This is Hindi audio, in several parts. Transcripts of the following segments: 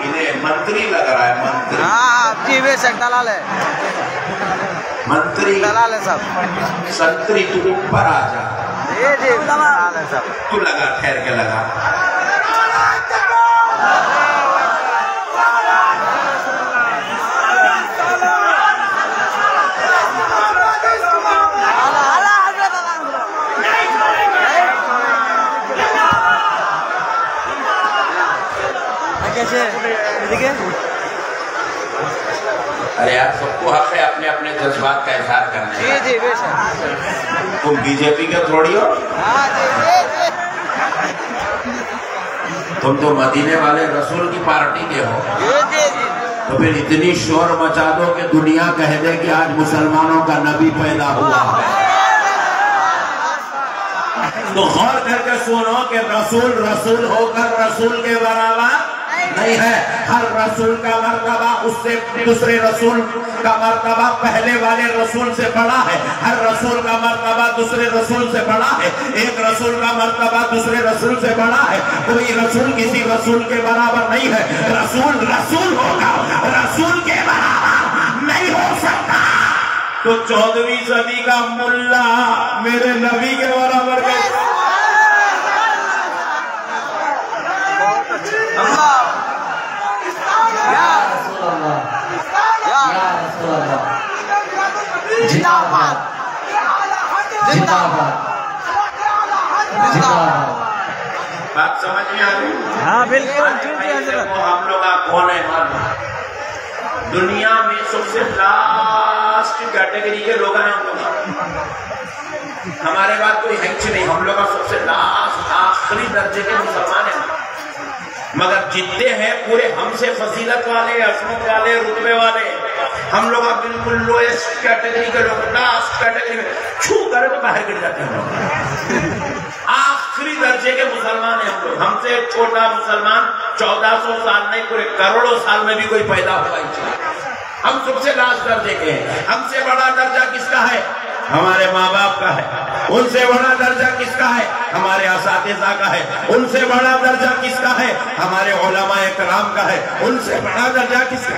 इन्हें मंत्री लग रहा है, मंत्री। हाँ जी बेशक दलाल है, मंत्री दलाल है सब। संतरी तू ऊपर आ जा। जी दलाल है सब। तू लगा, ठहर के लगा। अरे यार सबको हक है अपने अपने जज्बात का इजहार करने। जी जी बेशक। तुम बीजेपी के थोड़ी हो, तुम तो मदीने वाले रसूल की पार्टी के हो। तो फिर इतनी शोर मचा दो कि दुनिया कह दे कि आज मुसलमानों का नबी पैदा हुआ है। तो गौर करके सुनो कि रसूल रसूल होकर रसूल के बराबर नहीं है। हर रसूल का मर्तबा उससे दूसरे रसूल का मर्तबा पहले वाले रसूल से बड़ा है। हर रसूल का मर्तबा दूसरे रसूल से बड़ा है। एक रसूल का मर्तबा दूसरे रसूल से बड़ा है। कोई रसूल किसी रसूल के बराबर नहीं है। रसूल रसूल होगा, रसूल के बराबर नहीं हो सकता। तो 14वीं सदी का मुल्ला मेरे नबी के बराबर का जिंदाबाद जिंदाबाद जिंदाबाद। बात समझ में आ रही? हाँ बिल्कुल। हम लोग कौन है मालूम? दुनिया में सबसे लास्ट कैटेगरी के लोग हैं हम लोग। हमारे बाद कोई हैच नहीं, हम लोग का सबसे लास्ट आखिरी दर्जे के मुसलमान हैं। मगर जितने हैं पूरे हमसे फजीलत वाले, असमत वाले, रुतबे वाले। हम लोग बिल्कुल लोएस्ट कैटेगरी के लोग, लास्ट कैटेगरी में छू करे तो बाहर गिर जाते हैं हम लोग। आखिरी दर्जे के मुसलमान हैं हम लोग। हमसे छोटा मुसलमान 1400 साल नहीं, पूरे करोड़ों साल में भी कोई पैदा हुआ ही। हम सबसे लास्ट दर्जे के हैं। हमसे बड़ा दर्जा किसका है? हमारे माँ बाप का है। उनसे बड़ा दर्जा किसका है? हमारे असातिज़ा का है। उनसे बड़ा दर्जा किसका है? हमारे उलमाए कराम का है। उनसे बड़ा दर्जा किसका?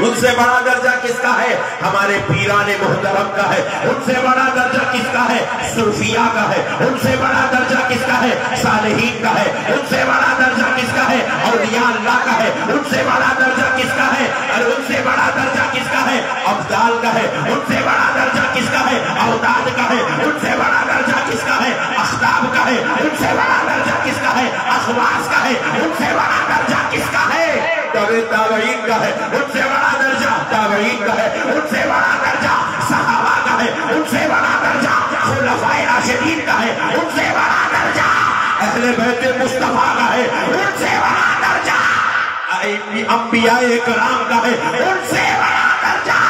उनसे बड़ा दर्जा किसका है? हमारे पीराने मुहतरम का है। उनसे बड़ा दर्जा किसका है? सुफिया का है। उनसे बड़ा दर्जा किसका है? सालिहीन का है। उनसे बड़ा दर्जा किसका है? औलिया अल्लाह का है। उनसे बड़ा दर्जा किसका है? और उनसे बड़ा दर्जा किसका है? अब्दाल का है। उनसे बड़ा दर्जा किसका है? औताद का है। उनसे बड़ा दर्जा किसका है? अख्ताब का है। उनसे बड़ा दर्जा किसका है? अखवास का है। उनसे बड़ा दर्जा किसका है? ताबईन का है। उनसे बड़ा दर्जा ताबईन का है। उनसे बड़ा दर्जा सहाबा का है। उनसे बड़ा दर्जा खुलफाए राशिदीन का है। उनसे बड़ा दर्जा अहले बैत मुस्तफा का है। उनसे बड़ा दर्जा अंबियाए कराम का है। उनसे बड़ा दर्जा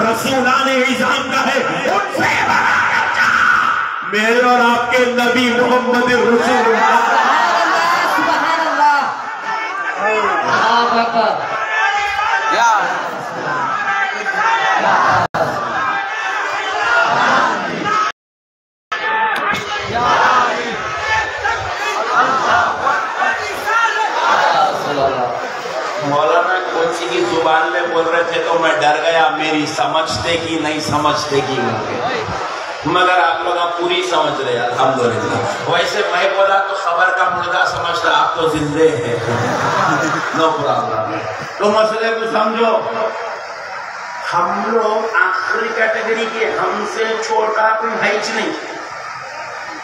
रसूलाने इज़ाम का है। उनसे बड़ा दर्जा मेरे और आपके नबी मोहम्मद रसूलुल्लाह। मौलाना कोची की जुबान में बोल रहे थे तो मैं डर गया, मेरी समझते की नहीं समझते की मगर आप लोग पूरी समझ रहे अल्हम्दुलिल्लाह। वैसे मैं बोला तो खबर का मुर्दा समझता, आप तो जिंदे हैं। No problem. तो मसले को समझो। हम लोग आखिरी कैटेगरी के, हमसे छोटा कोई है नहीं।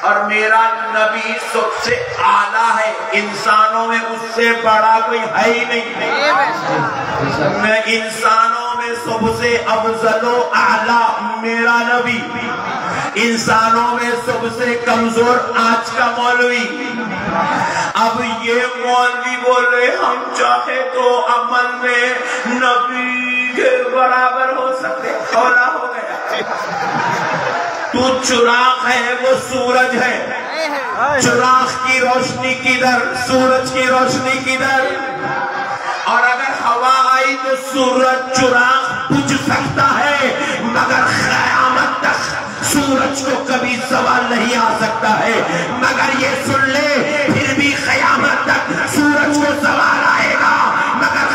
और मेरा नबी सबसे आला है। इंसानों में उससे बड़ा कोई है ही नहीं। मैं इंसानों में सबसे अफजलो आला मेरा नबी। इंसानों में सबसे कमजोर आज का मौलवी। अब ये मौलवी बोले हम चाहे तो अमल में नबी के बराबर हो सकते, थोड़ा हो गया। तू चुराग है, वो सूरज है। चुराग की रोशनी किधर, सूरज की रोशनी किधर। और अगर हवा आई तो सूरज चुराग बुझ सकता है, मगर क़यामत तक सूरज को कभी सवाल नहीं आ सकता है। मगर ये सुन ले, फिर भी क़यामत तक सूरज को सवाल आएगा, मगर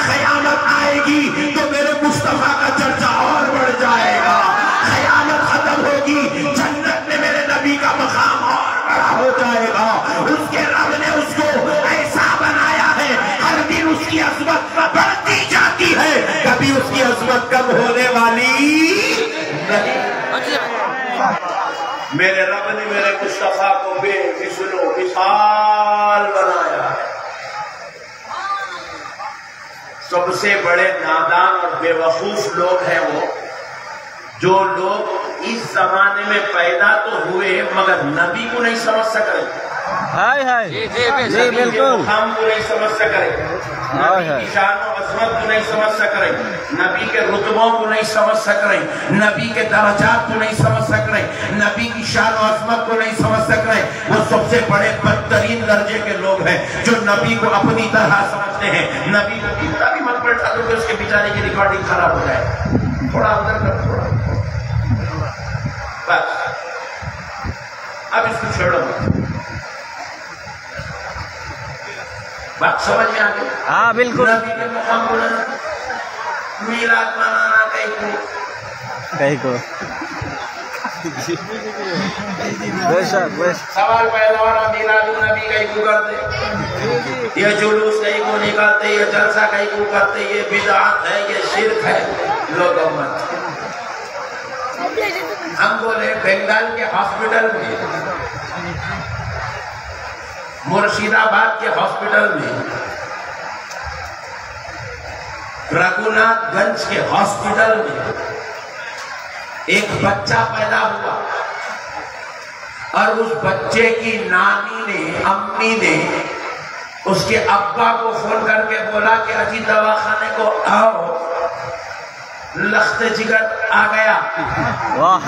मेरे रब ने मेरे मुस्तफा को बेमिसलो मिसाल बनाया है। सबसे बड़े नादान और बेवकूफ लोग हैं वो जो लोग इस जमाने में पैदा तो हुए मगर नबी को नहीं समझ सके। हाय हाय जी बिल्कुल हम को नहीं समझ सके, नबी की शान और अज़मत को नहीं समझ सके, नबी के रुतबों को नहीं समझ सक रहे, नबी के दर्जात को नहीं समझ सक रहे, नबी की शान और अज़मत को नहीं समझ सक रहे। वो सबसे बड़े बदतरीन दर्जे के लोग हैं जो नबी को अपनी तरह समझते हैं। नबी को कितना भी मत बैठा दो कि उसके बेचारे की रिकॉर्डिंग खराब हो जाए। थोड़ा अंदर कर, थोड़ा बस, अब इसको छोड़ो। बात समझ में आ गई? हाँ बिल्कुल। नबी के मुकाम मीलाद मनाना कहीं को सवाल पैदा हो रहा, मीलाद नबी कहीं को करते, ये जुलूस कहीं को निकालते, ये जलसा कहीं को करते, ये बिदअत है, ये शिर्क है। लोगों मत, हम बोले बंगाल के हॉस्पिटल में, मुर्शिदाबाद के हॉस्पिटल में, रघुनाथगंज के हॉस्पिटल में एक बच्चा पैदा हुआ और उस बच्चे की नानी ने, अम्मी ने उसके अब्बा को फोन करके बोला कि अजी दवाखाने को आओ, लख्ते जिगर आ गया। वाह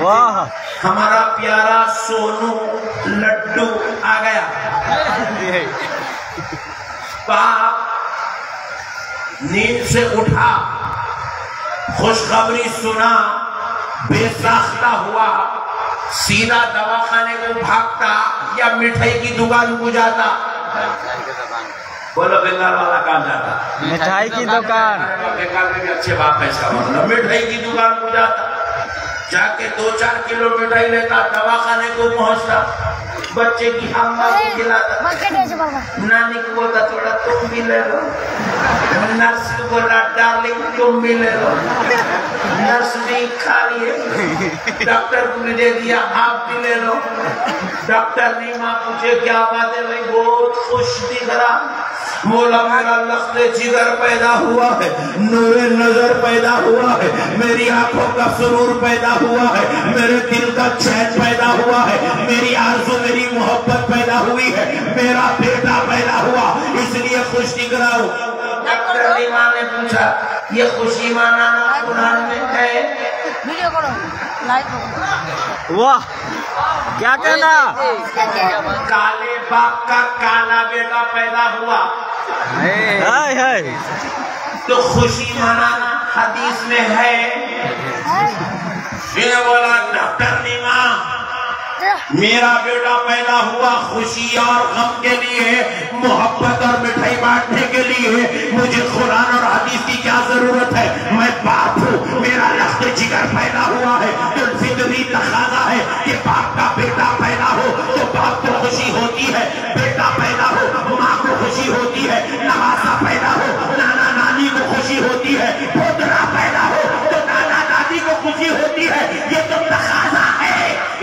वाह, हमारा प्यारा सोनू लड्डू आ गया। बाप नींद से उठा, खुशखबरी सुना, बेसाख्ता हुआ, सीधा दवाखाने को भागता या मिठाई की दुकान को जाता? बोलो बंगाल वाला कहाँ जाता? मिठाई की दुकान। बंगाल में भी अच्छे बात है इसका मतलब, मिठाई की दुकान को जाता, जाके 2-4 किलो मिठाई लेता, दवाखाने को पहुंचता, बच्चे की अम्मा को खिलाता, नानी को बोलता थोड़ा तुम भी ले लो, नर्स को बोला डार्लिंग तुम भी ले लो, नर्स भी खा लिए, डॉक्टर को भी दे दिया आप भी ले लो। डॉक्टर ने माँ पूछे क्या बात है भाई, बहुत खुश दिख रहा, बोला मेरा लख्ते जिगर पैदा हुआ है, नूरे नजर पैदा हुआ है, मेरी आंखों का सुरूर पैदा हुआ है, मेरे दिल का चैन पैदा हुआ है, मेरी आरज़ू मेरी मोहब्बत पैदा हुई है, मेरा बेटा पैदा हुआ, इसलिए खुश दिख रहा हूँ। डॉक्टर की माँ ने पूछा ये खुशी मनाना कुरान में है? वीडियो करो, लाइक करो। वाह, क्या कहना? काले बाप का काला बेटा पैदा हुआ, हाय हाय, तो खुशी मनाना हदीस में है? फिर बोला डॉक्टर ने माँ मेरा बेटा पैदा हुआ खुशी और गम के लिए, मोहब्बत और मिठाई बांटने के लिए, मुझे कुरान और हदीस की क्या जरूरत है? मैं बाप हूँ, मेरा लख्ते जिगर पैदा हुआ है, तो फितरी तकाज़ा है कि बाप का बेटा पैदा हो तो बाप को खुशी होती है, बेटा पैदा हो माँ को खुशी होती है, नवासा पैदा हो नाना नानी को खुशी होती है, पोतरा पैदा हो तो नाना दादी को खुशी होती है। ये तो तकाज़ा है,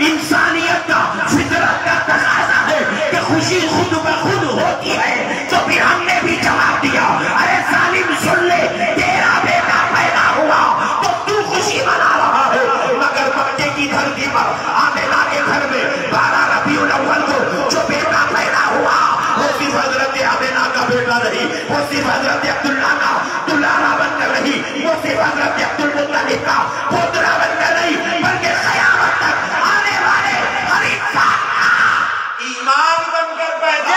इंसानियत का, फितरत का तकाज़ा है कि खुशी खुद ब खुद होती है। तो फिर हमने भी जवाब दिया, अरे सालिम सुन ले, तेरा बेटा पैदा हुआ तो तू खुशी मना रहा है, मगर मक्के की धरती पर आमिना के घर में 12 रबीउल अव्वल को जो बेटा पैदा हुआ वो सिर्फ हजरत आमिना का बेटा नहीं, वो सिर्फ हजरत अब्दुल्ला का दुलारा बनकर नहीं, वो सिर्फ हजरत अब्दुल मुत्तलिब का पोतरा बनकर नहीं, बल्कि क़यामत तक आने वाले हर इंसान का ईमान बनकर पैदा।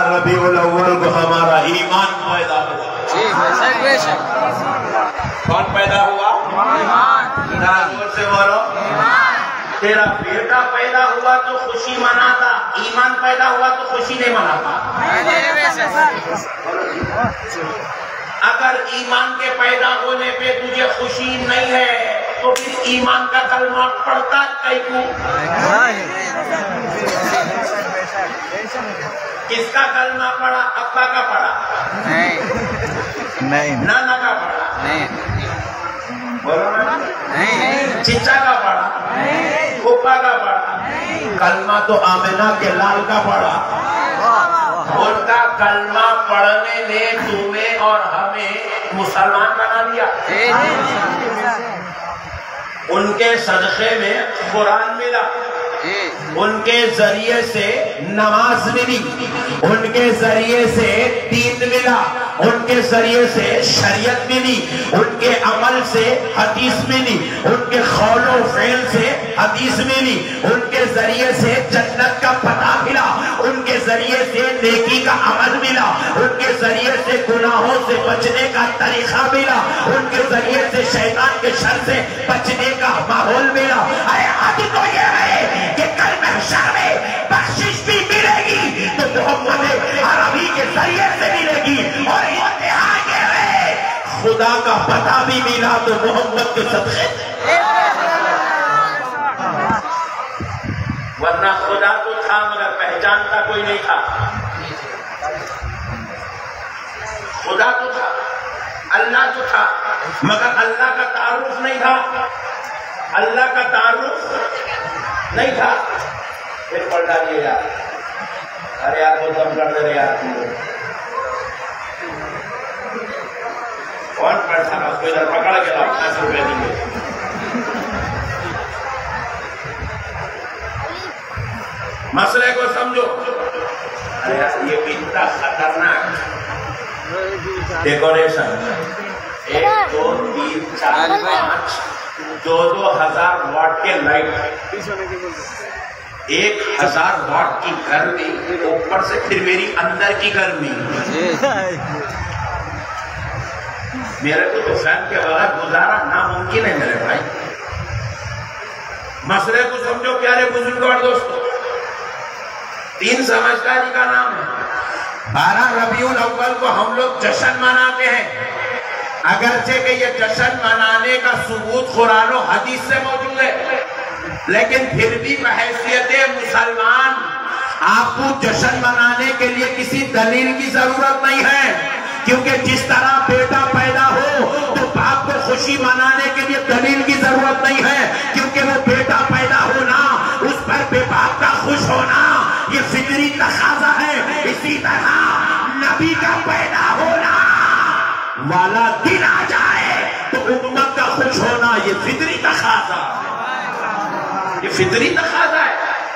रबीउल अव्वल को हमारा ईमान पैदा हुआ, कौन पैदा हुआ? जोर से बोलो। तेरा बेटा पैदा हुआ तो खुशी मनाता, ईमान पैदा हुआ तो खुशी नहीं मनाता। अगर ईमान के पैदा होने पे तुझे खुशी नहीं है तो फिर ईमान का कलमा पढ़ता कई को? किसका कलमा पढ़ा? अब्बा का पढ़ा? नहीं। नाना का पढ़ा? नहीं। बोलो ना। नहीं। चिच्चा का पढ़ा? फूफा का पढ़ा? कलमा तो आमिना के लाल का पढ़ा। उनका कलमा पढ़ने ने तुम्हें और हमें मुसलमान बना दिया। उनके सदक़े में कुरान मिला, उनके जरिए से नमाज मिली, उनके जरिए से दीन मिला, उनके जरिए से शरीयत मिली, उनके अमल से हदीस मिली, उनके खौलो फेल से हदीस मिली, उनके जरिए से जन्नत का पता मिला, उनके जरिए से नेकी का अमल मिला, उनके जरिए से गुनाहों से बचने का तरीका मिला, उनके जरिए से शैतान के शर से बचने का माहौल मिला। अरे आज तो ये है कि कल महशर में बख्शिश भी मिलेगी तो मोहम्मद अरबी के जरिए से मिलेगी, और ये है खुदा का पता भी मिला तो मोहम्मद के सदक़े। वरना खुदा तो था मगर पहचानता कोई नहीं था। खुदा तो था, अल्लाह तो था मगर अल्लाह का तारुफ नहीं था, अल्लाह का तारुफ नहीं था। फिर पलटा दिए यार, अरे यार वो दम कर दे रहे यार, कौन पढ़ता ना उसको इधर पकड़ के लाओ, 50 रुपए देंगे। मसले को समझो। अरे यार ये इतना खतरनाक डेकोरेशन, 1 2 3 4 5 2 हजार वाट के लाइट, 1000 वाट की गर्मी, ऊपर से फिर मेरी अंदर की गर्मी। मेरे को तो फैन के बगैर गुजारा नामुमकिन है मेरे भाई। मसले को समझो प्यारे बुजुर्गों और दोस्तों। 3 समझदारी का नाम है। 12 रबीउल अव्वल को हम लोग जश्न मनाते हैं, अगरचे कि ये जश्न मनाने का सबूत कुरान और हदीस से मौजूद है, लेकिन फिर भी बहैसियते मुसलमान आपको जश्न मनाने के लिए किसी दलील की जरूरत नहीं है, क्योंकि जिस तरह बेटा पैदा हो तो बाप को खुशी मनाने के लिए दलील की जरूरत नहीं है, क्योंकि वो बेटा पैदा होना, उस पर बेबाप का खुश होना ये फितरी तकाजा है। इसी तरह नबी का पैदा होना वाला दिन आ जाए तो उम्मत का खुश होना ये फितरी तकाजा, ये फितरी तकाजा है।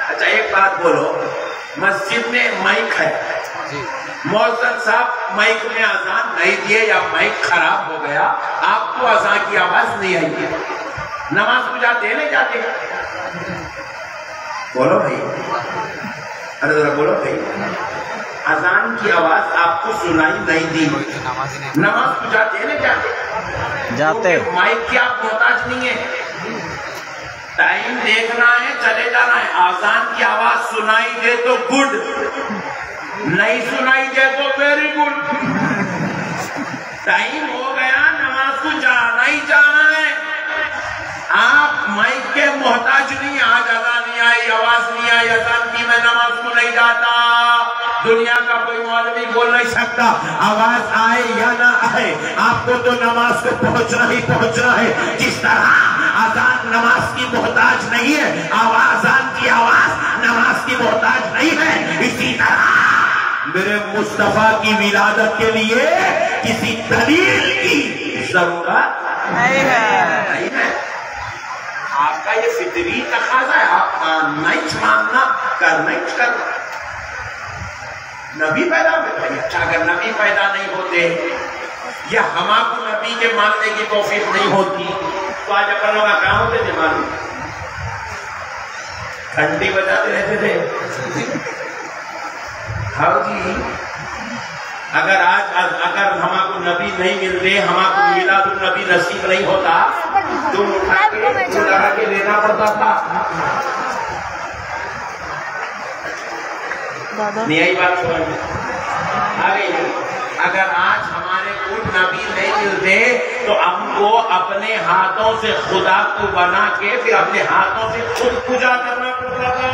अच्छा एक बात बोलो, मस्जिद में माइक है, मौजूद साहब माइक में अजान नहीं दिए या माइक खराब हो गया, आपको अजान की आवाज नहीं आई, नमाज को जाते नहीं जाते? बोलो भाई, अरे जरा बोलो भाई, अजान की आवाज आपको सुनाई नहीं दी, नमाज को जाते नहीं जाते? जाते। माइक की आप मोहताज नहीं है, टाइम देखना है, चले जाना है। अजान की आवाज सुनाई दे तो गुड, नहीं सुनाई दे तो वेरी गुड। टाइम हो गया, नमाज को जाना ही जाना है। आप माइक के मोहताज नहीं। आज अजान नहीं आई, आवाज नहीं आई, अजान की मैं नमाज को नहीं जाता। दुनिया का कोई मौलवी बोल नहीं सकता आवाज आए या ना आए, आपको तो नमाज को पहुंचना ही पहुंचना है। जिस तरह अजान नमाज की मोहताज नहीं है, अजान की आवाज नमाज की मोहताज नहीं है, इसी तरह मेरे मुस्तफा की विलादत के लिए किसी दलील की जरूरत नहीं है। आपका ये फितरी तकाजा है, आप मानना ही मानना, करना ही करना। नबी पैदा हुए, अच्छा अगर नबी पैदा नहीं होते या हमको नबी के मानने की तौफीक नहीं होती तो आज अपन लोग कहाँ होते थे? मालूम, घंटी बजाते रहते थे। हाँ जी, अगर हमको नबी नहीं मिलते, हमको मिलादुन नबी नसीब नहीं होता तो उठा के लेना पड़ता था। नहीं आई बात समझ में आ गई? अगर आज हमारे कुछ नबी नहीं मिलते तो हमको अपने हाथों से खुदा को बना के फिर अपने हाथों से खुद पूजा करना पड़ता था।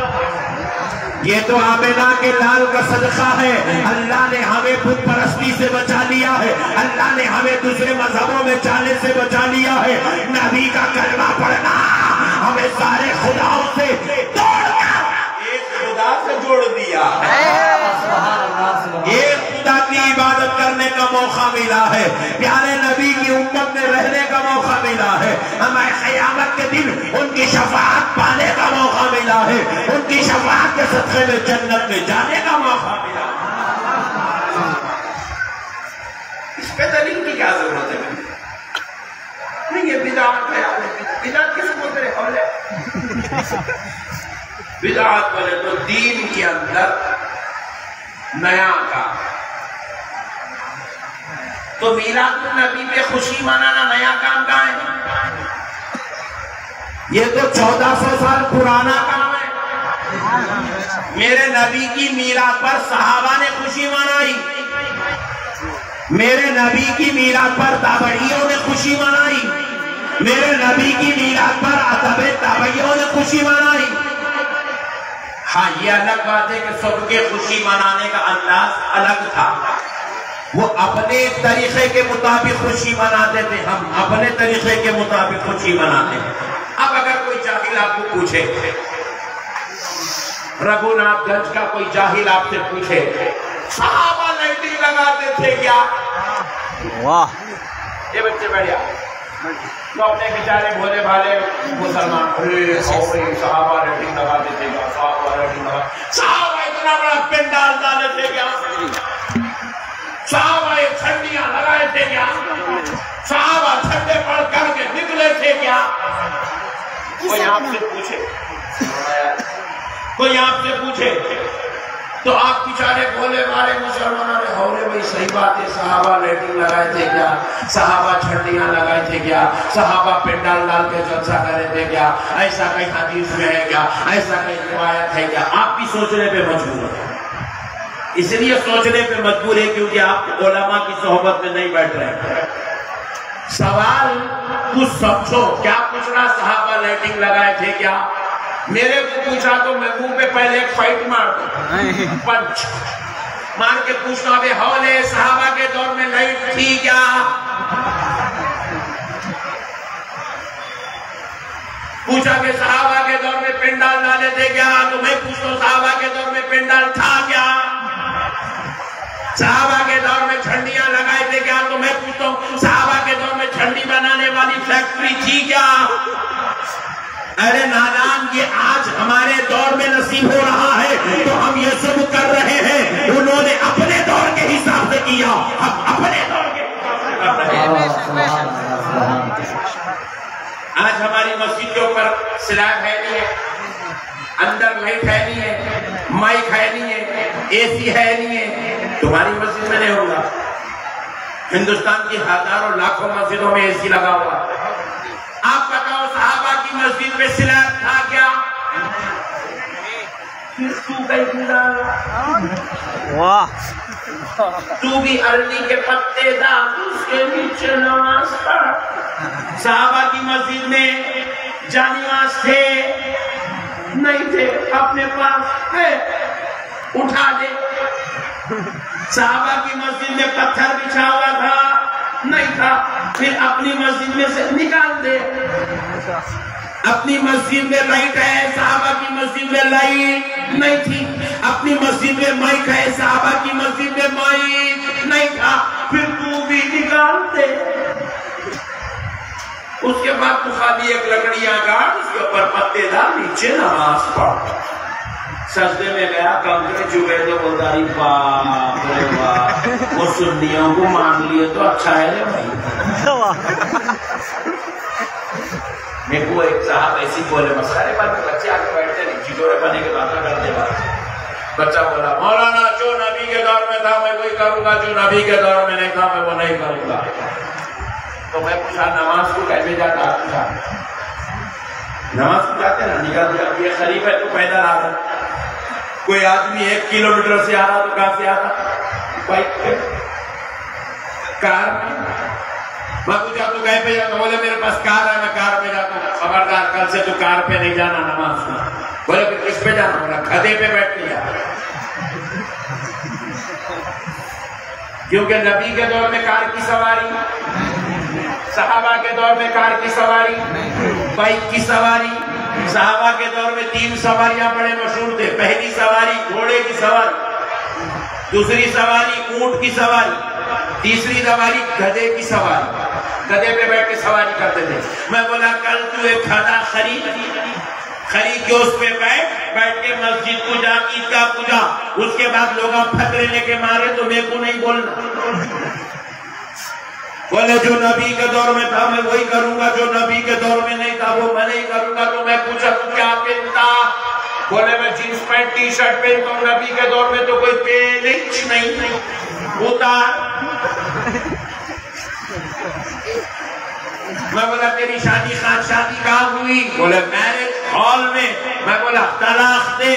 ये तो आमिना के लाल का सदका है। अल्लाह ने हमें बुत परस्ती से बचा लिया है, अल्लाह ने हमें दूसरे मजहबों में जाने से बचा लिया है। नबी का कलमा पढ़ना हमें सारे खुदाओं से एक खुदा से जोड़ दिया। एक खुदा की इबादत करने का मौका मिला है, प्यारे नबी की उम्मत में रहने का मौका मिला है, हमें क़यामत के दिन उनकी शफाअत पाने का मौका मिला है, उनकी शफाअत के सदक़े में जन्नत में जाने का मौका मिला। इस पे दलील की क्या जरूरत है? नहीं, ये बिदअत है। बिदअत किसे बोलते हैं? बिदअत बोले तो दीन के अंदर नया काम। तो मीलादुन नबी पे खुशी मनाना नया काम कहाँ है? ये तो 1400 साल पुराना काम है। मेरे नबी की मीलाद पर सहाबा ने खुशी मनाई, मेरे नबी की मीलाद पर ताबड़ियों ने खुशी मनाई, मेरे नबी की मीलाद पर अतबे ताबड़ियों ने खुशी मनाई। हाँ, ये अलग बात है कि सबके खुशी मनाने का अंदाज अलग था। वो अपने तरीके के मुताबिक खुशी मनाते थे, हम अपने तरीके के मुताबिक खुशी मनाते हैं। अब अगर कोई जाहिल आपको पूछे, रघुनाथगंज का कोई जाहिल आपसे पूछे सहाबा लाइटिंग लगाते थे क्या? वाह, ये बच्चे बढ़िया तो अपने बेचारे भोले भाले मुसलमान सहाबा लाइटिंग लगाते थे क्या? सहाबा इतना बड़ा पेंडाल डाले थे क्या? सहाबा छंडियां लगाए थे क्या? सहाबा छंडे पढ़ करके निकले थे क्या? कोई आपसे पूछे तो आप बेचारे भोले वाले मुसलमान होले भाई सही बात है, सहाबा लाइटिंग लगाए थे क्या? सहाबा छंडियां लगाए थे क्या? सहाबा पेंडाल डाल के जलसा करे थे क्या? ऐसा कहीं हदीस में है क्या? ऐसा कहीं रिवायत है क्या? आप भी सोचने पे मजबूर हैं। इसलिए सोचने पे मजबूर है क्योंकि आप उलमा की सोहबत में नहीं बैठ रहे। सवाल कुछ समझो, क्या पूछ रहा? सहाबा लाइटिंग लगाए थे क्या? मेरे को पूछा तो मैं मुंह पे पहले एक फाइट मार दूं, पंच मार के पूछना बे हौले सहाबा के दौर में लाइट थी क्या? पूछा कि सहाबा के दौर में पेंडाल डाले थे क्या? तो मैं पूछता हूं सहाबा के दौर में पेंडाल था क्या? सहाबा के दौर में झंडियां लगाए थे क्या? तो मैं पूछता हूं सहाबा के दौर में झंडी बनाने वाली फैक्ट्री थी क्या? अरे नादान, ये आज हमारे दौर में नसीब हो रहा है तो हम ये सब कर रहे हैं। उन्होंने अपने दौर के हिसाब से किया, हम अपने दौर के हिसाब से कर रहे हैं। आज हमारी मस्जिद के ऊपर स्लैब है नहीं है, अंदर लाइट है नहीं है, माइक है नहीं है, एसी है नहीं है। तुम्हारी मस्जिद में नहीं होगा। हिंदुस्तान की हजारों लाखों मस्जिदों में एसी लगा हुआ। आप बताओ सहाबा की मस्जिद में स्लैब था क्या? वाह, तू भी अरली के पत्ते डाल उसके नीचे नमाज पढ़। सहाबा की मस्जिद में जानिमाज थे नहीं थे? अपने पास है, उठा दे। सहाबा की मस्जिद में पत्थर बिछा हुआ था नहीं था? फिर अपनी मस्जिद में से निकाल दे। अपनी मस्जिद में लाइट है, सहाबा की मस्जिद में लाइट नहीं थी। अपनी मस्जिद में माइक है, सहाबा की मस्जिद में माइक नहीं था। फिर तू भी निकाल दे। उसके बाद तू खाली एक लकड़ियां काट, उसके ऊपर पत्ते डाल, नीचे नमाज पढ़। सजदे में गया, कंकड़े चुभे तो बोलता बाप रे वाह, वो सुन्नियों को मान लिए तो अच्छा है रे भाई। मेरे को एक साहब ऐसी बोले, मसाले पर बच्चे आके बैठते नहीं, चिटोरे बने के बातें करते बात। बच्चा बोला मौलाना जो नबी के दौर में था मैं वही करूंगा, जो नबी के दौर में नहीं था मैं वो नहीं करूंगा। तो मैं पूछा नमाज को कैसे जाता? पूछा नमाज को जाते ना निकल जाती है, शरीफ है तो पैदल आ रहा, कोई आदमी 1 किलोमीटर से आ रहा तो कहां से आ रहा? बाइक पे, कार में। मैं पूछा तो कहीं पे जाता? बोले मेरे पास कार है, मैं कार में जाता हूँ। खबरदार कल से तो कार पे नहीं जाना नमाज में। बोले फिर किस पे जाना? बोला गधे पे बैठ के जा, क्योंकि नबी के दौर में कार की सवारी, सहाबा के दौर में कार की सवारी, बाइक की सवारी। सहाबा के दौर में 3 सवारियां बड़े मशहूर थे। पहली सवारी घोड़े की सवारी, दूसरी सवारी ऊंट की सवारी, तीसरी सवारी गधे की सवारी। गधे पे बैठ के सवारी करते थे। मैं बोला कल तू एक गधा खरीद के उस पे बैठ के मस्जिद को जा, ईदगाह को जा, उसके बाद लोग फतरे लेके मारे तो मेरे को नहीं बोलना। बोले जो नबी के दौर में था मैं वही करूंगा, जो नबी के दौर में नहीं था वो मैं नहीं करूंगा। तो मैं पूछा तू क्या पहनता? बोले मैं जींस पैंट टी शर्ट पहनता हूँ, नबी के दौर में तो कोई पेच नहीं उतार। मैं बोला तेरी शादी कहाँ हुई? बोले मैरिज हॉल में। मैं बोला तलाक दे,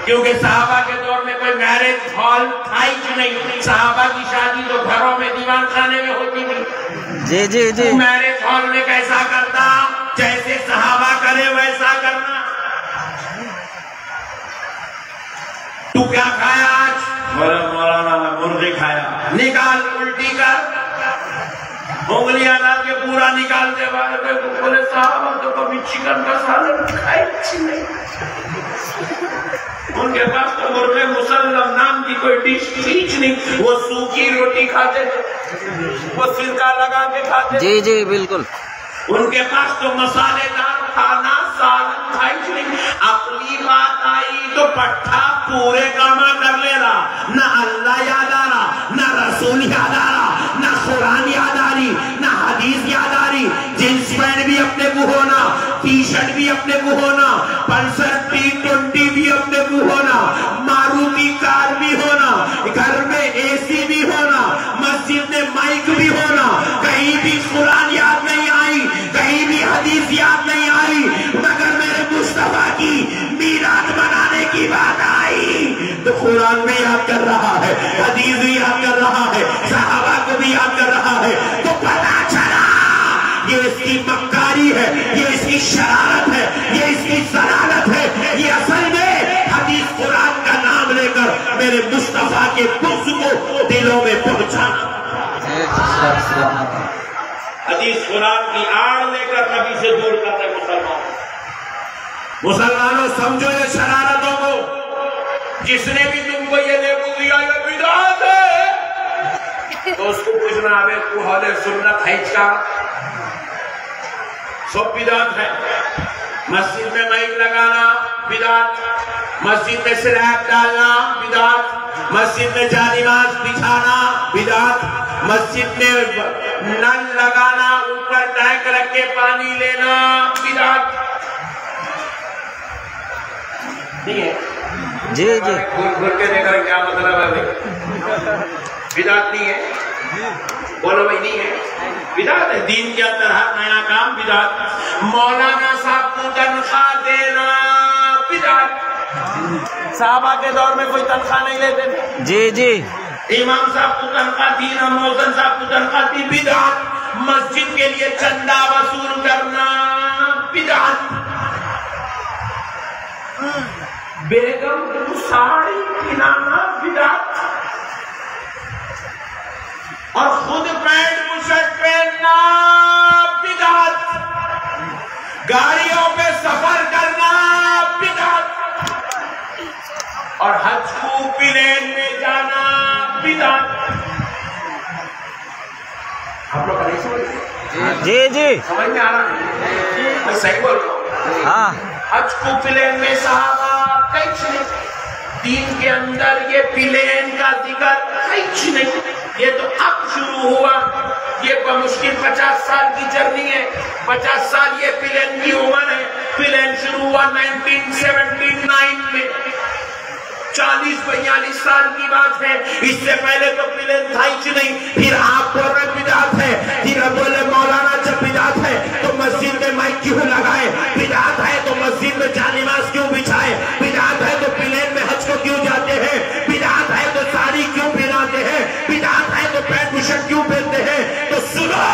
क्योंकि सहाबा के दौर में कोई मैरिज हॉल था ही नहीं। सहाबा की शादी तो घरों में दीवान खाने में होती थी। जी जी जी। मैरिज हॉल में कैसा करता? जैसे सहाबा करे वैसा करना। तू क्या खाया आज? बोला मौलाना मैं मुर्गी खाया। निकाल, उल्टी कर, उंगलियां डाल के पूरा निकाल दे। बोले साहब तो कभी चिकन का सालन खाई नहीं। उनके पास तो मुर्गे मुसल्लम नाम की कोई डिश थी नहीं, वो सूखी रोटी खाते थे, वो सिरका लगा के खाते। जी जी बिल्कुल। उनके पास तो मसालेदार खाना सालन खाई नहीं। अपनी बात आई तो पट्टा पूरे कामा कर ले रहा, न अल्लाह याद आ रहा, न रसूल याद आ रहा, न कुरान याद आ रही, न हदीस याद आ रही। जींस पैंट भी अपने को होना, टी शर्ट भी अपने को होना, पल्सर T20 भी अपने को होना, मारुति कार भी होना, घर में एसी भी होना, मस्जिद में माइक भी होना। कहीं भी कुरान याद नहीं आई, कहीं भी हदीस याद नहीं आई, मगर मेरे मुस्तफा की मीराद मनाने की बात आई तो कुरान में याद कर रहा है, हदीस भी याद कर रहा है, सहाबा को भी याद कर रहा है। तो पता चला ये इसकी मक्कारी है, ये इसकी शरारत है, ये इसकी जलालत है। ये असल में हदीस कुरान का नाम लेकर मेरे मुस्तफा के बुग़्ज़ को दिलों में पहुंचाना, हदीस कुरान की आड़ लेकर नबी से दूर करने। मुसलमानों समझो ये शरारतों को। जिसने भी तुमको ये लेबू दिया ये बिदअत है तो उसको पूछना अबे तू अहले सुन्नत है क्या? सब बिदअत है। मस्जिद में माइक लगाना बिदअत, मस्जिद में स्लैब डालना बिदअत, मस्जिद में जानिमाज बिछाना बिदअत, मस्जिद में नल लगाना, ऊपर टैंक रख के पानी लेना बिदअत नहीं है। जी जी। घूर के देखकर क्या मतलब है? बिदअत नहीं है। बोलो भाई नहीं है, बिदअत है। दीन के अंदर हर नया काम बिदअत। मौलाना साहब को तनख्वाह देना बिदअत। साहबा के दौर में कोई तनख्वाह नहीं लेते थे। जी जी। इमाम साहब को तनख्वाह दी, मौज़िन साहब को तनख्वाह दी बिदअत। मस्जिद के लिए चंदा वसूल करना बिदअत। बेगम को साड़ी पहनाना बिदअत और खुद पैंट बुशर्ट पहनना बिदअत। गाड़ियों पे सफर करना बिदअत और हज को प्लेन में जाना बिदअत। आप लोग नहीं समझ? जी जी समझ में आ रहा है? मैं सही बोल रहा हूँ? हाँ। हज को प्लेन में साहबा कुछ नहीं, दीन के अंदर ये प्लेन का जिक्र कुछ नहीं। ये तो अब शुरू हुआ। ये बमुश्किल 50 साल की जर्नी है। 50 साल ये प्लेन की उम्र है। प्लेन शुरू हुआ 1979 में। 40-42 साल की बात है। इससे पहले तो प्लेन था ही नहीं। फिर आप बोल रहे बिदात है, फिर बोले मौलाना जब बिदात है तो मस्जिद में माइक क्यों लगाए, बिदात है तो मस्जिद में जानिमाज क्यों बिछाए, बिदात है तो प्लेन में हज को क्यों जाते हैं, बिदात है तो साड़ी क्यों पहनाते हैं, बिदात है तो पैंट बुशर्ट क्यों पहनते हैं। तो सुनो,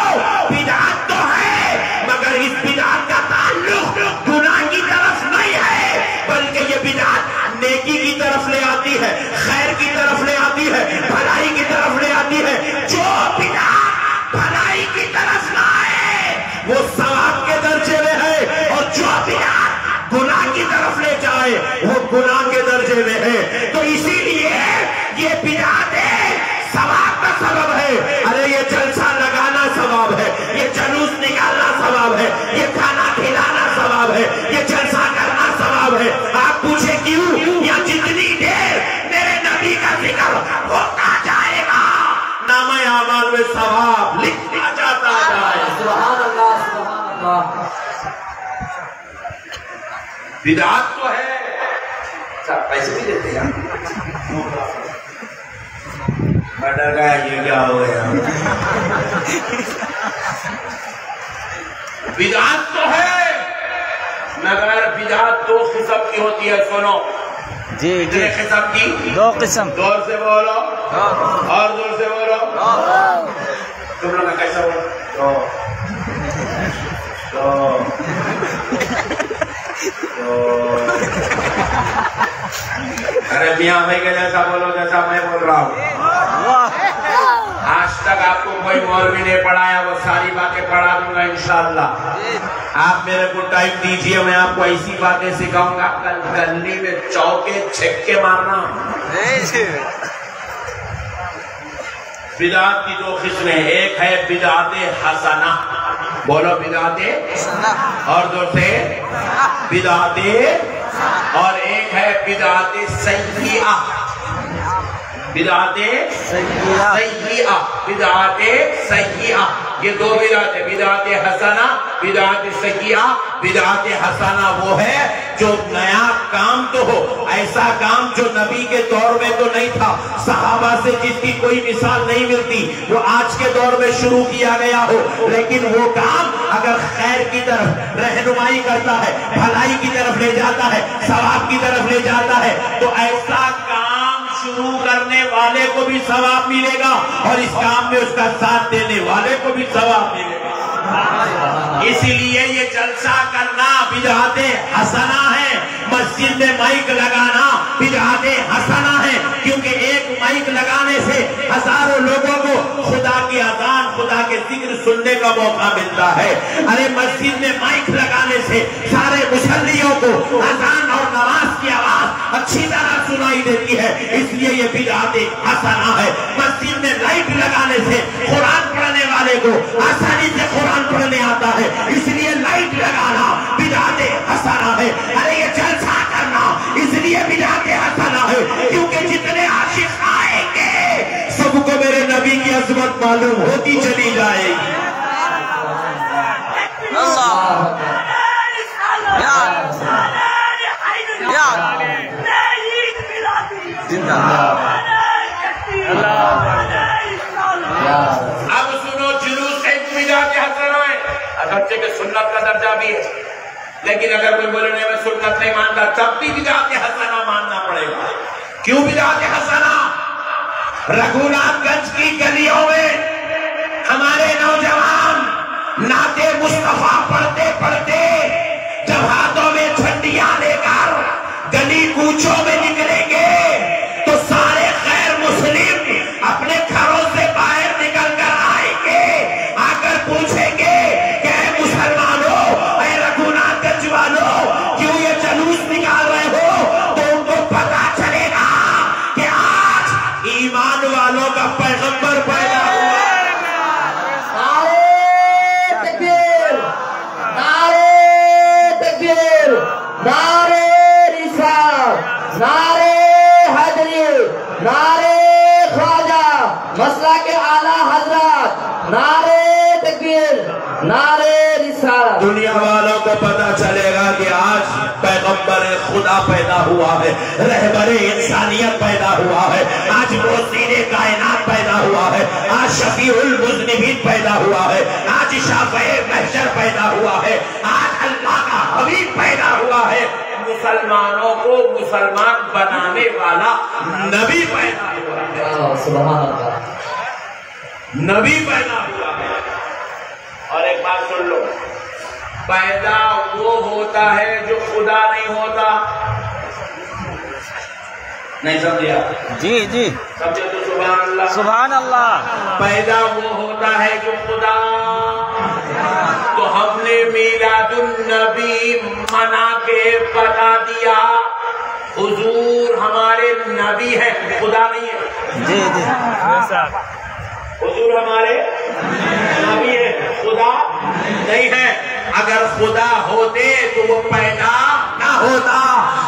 बिदात तो है मगर इस बिदात का ताल्लुक गुनाह की तरफ नहीं है, बल्कि ये बिदात नेकी की तरफ ले आती है, खैर की तरफ ले आती है, भलाई की तरफ ले आती है। जो बिदात भलाई की तरफ लाए वो सवाब के दर्जे में है, और जो बिदात गुनाह की तरफ ले जाए वो गुनाह के दर्जे में है। तो इसीलिए ये बिदात सवाब का सबब है। अरे ये जलसा लगाना सवाब है, ये जुलूस निकालना सवाब है, ये खाना खिलाना सवाब है, ये जलसा करना सवाब है। आप पूछे क्यों? या जितनी देर मेरे नबी का जिक्र होता जाएगा नामे आमाल में सवाब लिखा जाता जाए। सुभान अल्लाह, सुभान अल्लाह। बिदात तो है, सब पैसे भी देते हैं। डर गया ये क्या हो गया। बिदात तो है मगर बिदात 2 किस्म की होती है। सुनो जी, कितने किस्म की? 2 किस्म। जोर से बोलो और जोर से बोलो। तुम लोग का कैसा बोलो? अरे मियाँ भाई के जैसा बोलो जैसा मैं बोल रहा हूँ। आज तक आपको कोई मौलवी नहीं पढ़ाया, वो सारी बातें पढ़ा दूंगा इंशाअल्लाह। आप मेरे को टाइम दीजिए, मैं आपको ऐसी बातें सिखाऊंगा कल गली में चौके छक्के मारना। बिदात की 2 किस्में, एक है बिदाते हसना, बोलो बिदाते, और दूसरे बिदाते, और एक है बिदाते सय्यिआ। बिदाते सय्यिआ, बिदाते सय्यिआ, ये 2 बिदात है, बिदाते हसना, बिदाते सय्यिआ। बिदाते हसना वो है जो नया काम तो हो, ऐसा काम जो नबी के दौर में तो नहीं था, सहाबा से जिसकी कोई मिसाल नहीं मिलती, वो आज के दौर में शुरू किया गया हो, लेकिन वो काम अगर खैर की तरफ रहनुमाई करता है, भलाई की तरफ ले जाता है, सवाब की तरफ ले जाता है, तो ऐसा काम शुरू करने वाले को भी सवाब मिलेगा और इस काम में उसका साथ देने वाले को भी सवाब मिलेगा। इसीलिए ये जलसा करना बिदअते हसना है, मस्जिद में माइक लगाना बिदअते हसना है, क्योंकि एक माइक लगाने से हजारों लोगों को खुदा की अज़ान, खुदा के जिक्र सुनने का मौका मिलता है। अरे मस्जिद में माइक लगाने से सारे मुसल्लियों को अज़ान और नमाज की आवाज अच्छी तरह सुनाई देती है, इसलिए ये बिदअते हसना है। मस्जिद में लाइट लगाने से कुरान पढ़ने वाले को आसानी से कुरान पढ़ने आता है, इसलिए लाइट लगाना बिदअते हसना है। अरे ये जलसा करना इसलिए बिदअते हसना है क्योंकि जितने आशिक आएंगे सबको मेरे नबी की अजमत मालूम होती चली जाएगी। अब सुनो, जुलूस एक बिदअते हसना है, अगरचे के सुन्नत का दर्जा भी है, लेकिन अगर कोई बोले नहीं मैं सुन्नत नहीं मानता, तब भी बिदअते हसना मानना पड़ेगा। क्यों बिदअते हसना? रघुनाथगंज की गलियों में हमारे नौजवान नाते मुस्तफा पढ़ते पढ़ते जब हाथों में झंडियां लेकर गली कूचों में निकलेंगे तो सारे गैर मुस्लिम अपने घरों से बाहर निकल कर आएंगे, आकर पूछेंगे कि मुसलमानों, रघुनाथगंज वालों, क्यों ये जुलूस निकाल रहे हो? तो उनको पता चलेगा कि आज ईमान वालों का पैगंबर पैदा हुआ। नारे तकबीर, नारे तकबीर, नारे रिसालत, नारे हैदरी, नारे ख्वाजा, मसला के आला हजरत, नारे तकबीर, नारे रिसालत। दुनिया वालों को पता चलेगा कि आज पैगंबर पैगंबर खुदा पैदा हुआ है, रहबरे इंसानियत पैदा हुआ है, आज मोहसिने कायनात पैदा हुआ है, आज शफीउल मुज़निबीन पैदा हुआ है, आज शाफ़िए महशर पैदा हुआ है, आज अल्लाह का हबीब पैदा हुआ है, मुसलमानों को मुसलमान बनाने वाला नबी पैदा हुआ है, सुभान अल्लाह, नबी पैदा हुआ है। और एक बात सुन लो, पैदा वो होता है जो खुदा नहीं होता। नहीं समझे आप? जी जी समझे तो सुभान अल्लाह। सुभान अल्लाह। पैदा वो होता है जो खुदा। तो हमने मीलादुन नबी मना के बता दिया, हुजूर हमारे नबी है, खुदा नहीं है। जी जी हुजूर हमारे नबी है, खुदा नहीं है। अगर खुदा होते तो वो पैदा ना होता,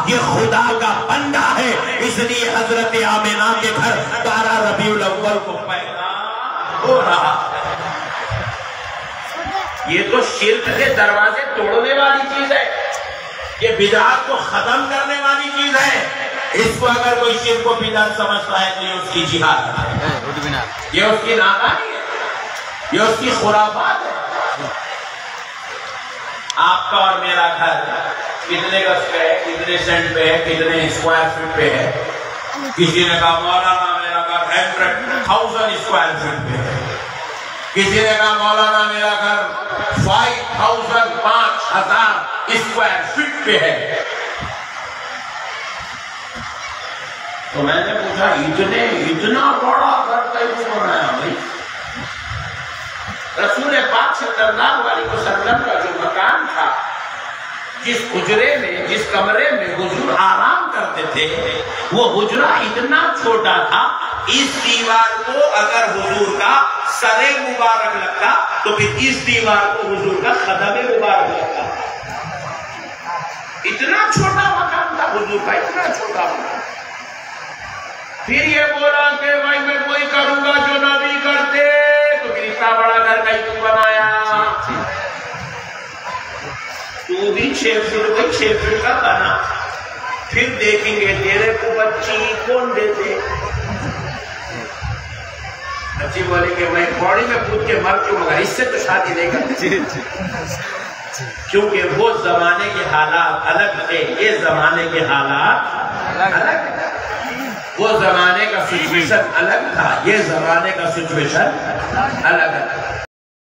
ये खुदा का बंदा है, इसलिए हजरत आमिना के घर 12 रबीउल अव्वल को पैदा हो रहा। ये तो शिर्क के दरवाजे तोड़ने वाली चीज है, ये बिदअत को खत्म करने वाली चीज है। इसको अगर कोई शिर्क को बिदअत समझता है तो ये उसकी जिहाद है, ये उसकी नाकानी है, ये उसकी खुराफात है। आपका और मेरा घर कितने गज पे है, कितने सेंट पे है, कितने स्क्वायर फीट पे है? किसी ने कहा मौलाना मेरा घर 100,000 स्क्वायर फीट पे है, किसी ने कहा मौलाना मेरा घर 5,000 स्क्वायर फीट पे है। तो मैंने पूछा इतना बड़ा घर कैसे बनाया भाई? रसूल पाक सल्लल्लाहु अलैहि वसल्लम का जो मकान था, जिस हुजरे में, जिस कमरे में हुजूर आराम करते थे, वो हुजरा इतना छोटा था, इस दीवार को अगर हुजूर का सरे मुबारक लगता तो फिर इस दीवार को हुजूर का कदम मुबारक लगता। इतना छोटा मकान था हुजूर का, इतना छोटा मकान। फिर ये बोला कि भाई मैं कोई करूंगा जो नबी करते, तो फिर इतना बड़ा घर कहीं क्यों बनाया? तू भी 6 फीट का बना, फिर देखेंगे तेरे को बच्ची कौन देते। बच्ची बोले कि मैं बॉडी में कूद के मर क्यों, मगर इससे तो शादी नहीं करती, क्योंकि वो जमाने के हालात अलग थे, ये जमाने के हालात अलग है। वो जमाने का सिचुएशन अलग था, ये जमाने का सिचुएशन अलग है।